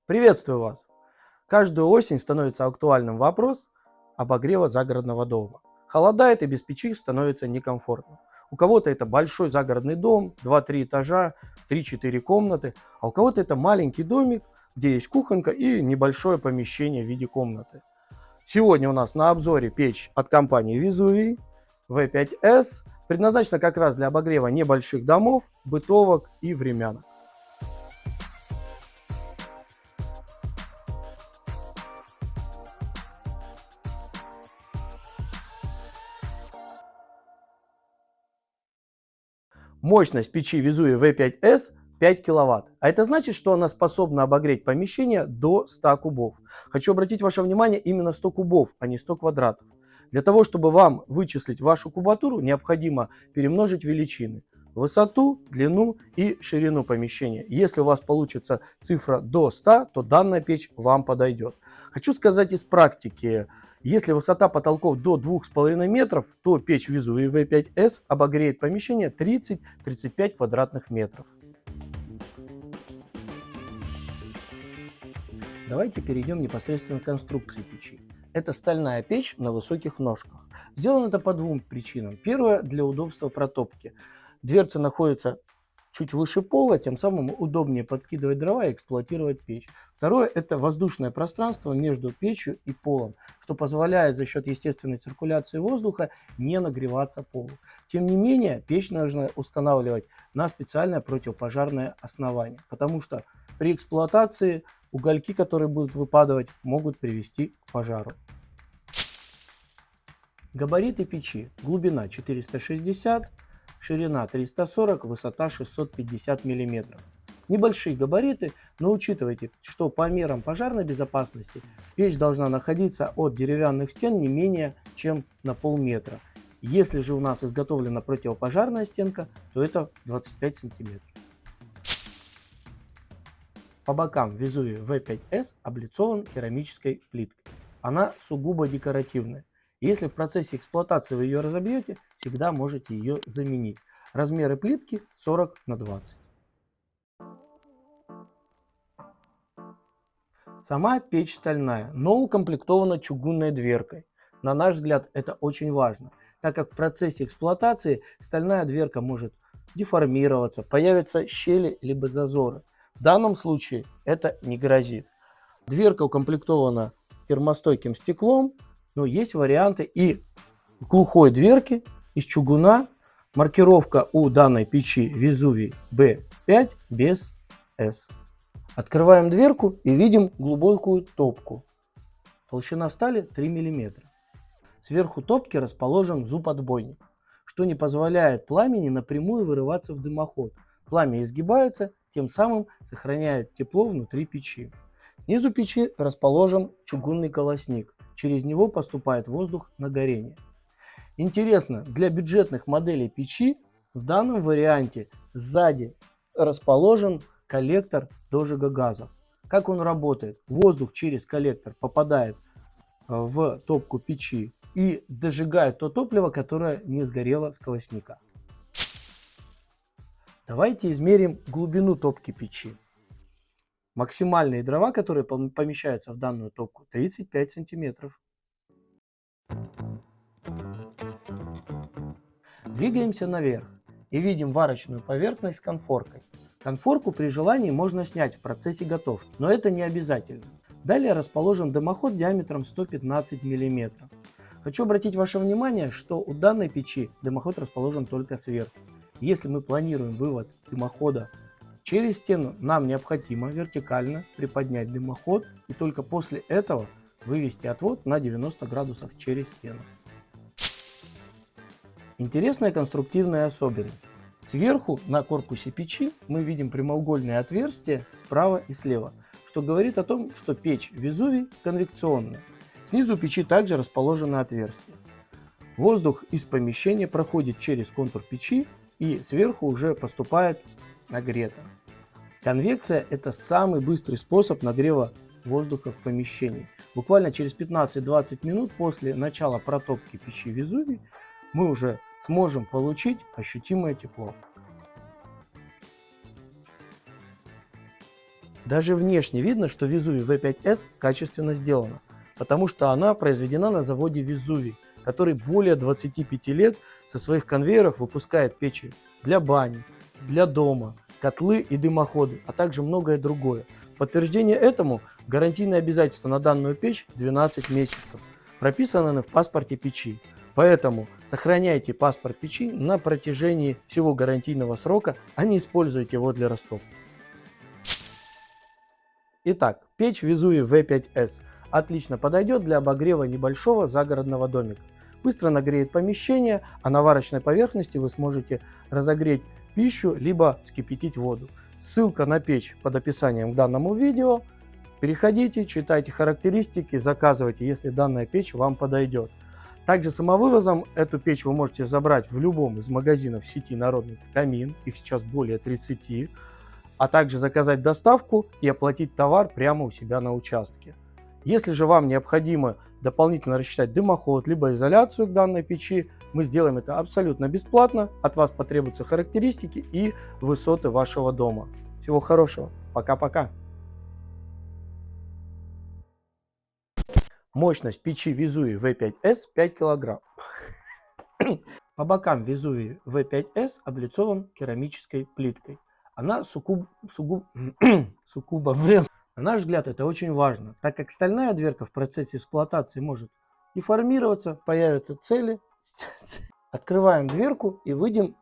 Приветствую вас! Каждую осень становится актуальным вопрос обогрева загородного дома. Холодает и без печи становится некомфортно. У кого-то это большой загородный дом, 2-3 этажа, 3-4 комнаты, а у кого-то это маленький домик, где есть кухонка и небольшое помещение в виде комнаты. Сегодня у нас на обзоре печь от компании Vesuvii V5S, предназначена как раз для обогрева небольших домов, бытовок и времянок. Мощность печи Vesuvii V5S 5 кВт. А это значит, что она способна обогреть помещение до 100 кубов. Хочу обратить ваше внимание именно 100 кубов, а не 100 квадратов. Для того, чтобы вам вычислить вашу кубатуру, необходимо перемножить величины. Высоту, длину и ширину помещения. Если у вас получится цифра до 100, то данная печь вам подойдет. Хочу сказать из практики. Если высота потолков до 2,5 метров, то печь Vesuvii V5S обогреет помещение 30-35 квадратных метров. Давайте перейдем непосредственно к конструкции печи. Это стальная печь на высоких ножках. Сделано это по двум причинам. Первое, для удобства протопки. Дверца находится чуть выше пола, тем самым удобнее подкидывать дрова и эксплуатировать печь. Второе, это воздушное пространство между печью и полом, что позволяет за счет естественной циркуляции воздуха не нагреваться полу. Тем не менее, печь нужно устанавливать на специальное противопожарное основание, потому что при эксплуатации угольки, которые будут выпадать, могут привести к пожару. Габариты печи. Глубина 460 ширина 340, высота 650 мм. Небольшие габариты, но учитывайте, что по мерам пожарной безопасности печь должна находиться от деревянных стен не менее чем на полметра. Если же у нас изготовлена противопожарная стенка, то это 25 см. По бокам Vesuvii V5S облицован керамической плиткой. Она сугубо декоративная. Если в процессе эксплуатации вы ее разобьете, всегда можете ее заменить. Размеры плитки 40 на 20. Сама печь стальная, но укомплектована чугунной дверкой. На наш взгляд, это очень важно, так как в процессе эксплуатации стальная дверка может деформироваться, появятся щели либо зазоры. В данном случае это не грозит. Дверка укомплектована термостойким стеклом, но есть варианты и глухой дверки из чугуна. Маркировка у данной печи Vesuvii B5 без S. Открываем дверку и видим глубокую топку. Толщина стали 3 мм. Сверху топки расположен зуб-отбойник, что не позволяет пламени напрямую вырываться в дымоход. Пламя изгибается, тем самым сохраняет тепло внутри печи. Снизу печи расположен чугунный колосник. Через него поступает воздух на горение. Интересно, для бюджетных моделей печи в данном варианте сзади расположен коллектор дожига газов. Как он работает? Воздух через коллектор попадает в топку печи и дожигает то топливо, которое не сгорело с колосника. Давайте измерим глубину топки печи. Максимальные дрова, которые помещаются в данную топку, 35 сантиметров. Двигаемся наверх и видим варочную поверхность с конфоркой. Конфорку при желании можно снять в процессе готовки, но это не обязательно. Далее расположен дымоход диаметром 115 мм. Хочу обратить ваше внимание, что у данной печи дымоход расположен только сверху. Если мы планируем вывод дымохода через стену, нам необходимо вертикально приподнять дымоход и только после этого вывести отвод на 90 градусов через стену. Интересная конструктивная особенность. Сверху на корпусе печи мы видим прямоугольные отверстия справа и слева, что говорит о том, что печь Vesuvii конвекционная. Снизу печи также расположены отверстия. Воздух из помещения проходит через контур печи и сверху уже поступает нагрето. Конвекция – это самый быстрый способ нагрева воздуха в помещении. Буквально через 15-20 минут после начала протопки печи Vesuvii мы уже сможем получить ощутимое тепло. Даже внешне видно, что Везувий V5S качественно сделана, потому что она произведена на заводе Везувий, который более 25 лет со своих конвейеров выпускает печи для бани, для дома, котлы и дымоходы, а также многое другое. В подтверждение этому гарантийные обязательства на данную печь 12 месяцев, прописаны в паспорте печи. Поэтому сохраняйте паспорт печи на протяжении всего гарантийного срока, а не используйте его для растопки. Итак, печь Везувий V5S отлично подойдет для обогрева небольшого загородного домика. Быстро нагреет помещение, а на варочной поверхности вы сможете разогреть пищу либо вскипятить воду. Ссылка на печь под описанием к данному видео. Переходите, читайте характеристики, заказывайте, если данная печь вам подойдет. Также самовывозом эту печь вы можете забрать в любом из магазинов сети Народный Камин, их сейчас более 30, а также заказать доставку и оплатить товар прямо у себя на участке. Если же вам необходимо дополнительно рассчитать дымоход либо изоляцию к данной печи, мы сделаем это абсолютно бесплатно. От вас потребуются характеристики и высоты вашего дома. Всего хорошего. Пока-пока. Мощность печи Везувий V5S 5 кг. По бокам Везувий V5S облицован керамической плиткой. Она сугубо вредна. На наш взгляд, это очень важно, так как стальная дверка в процессе эксплуатации может деформироваться, появятся цели. Открываем дверку и выйдем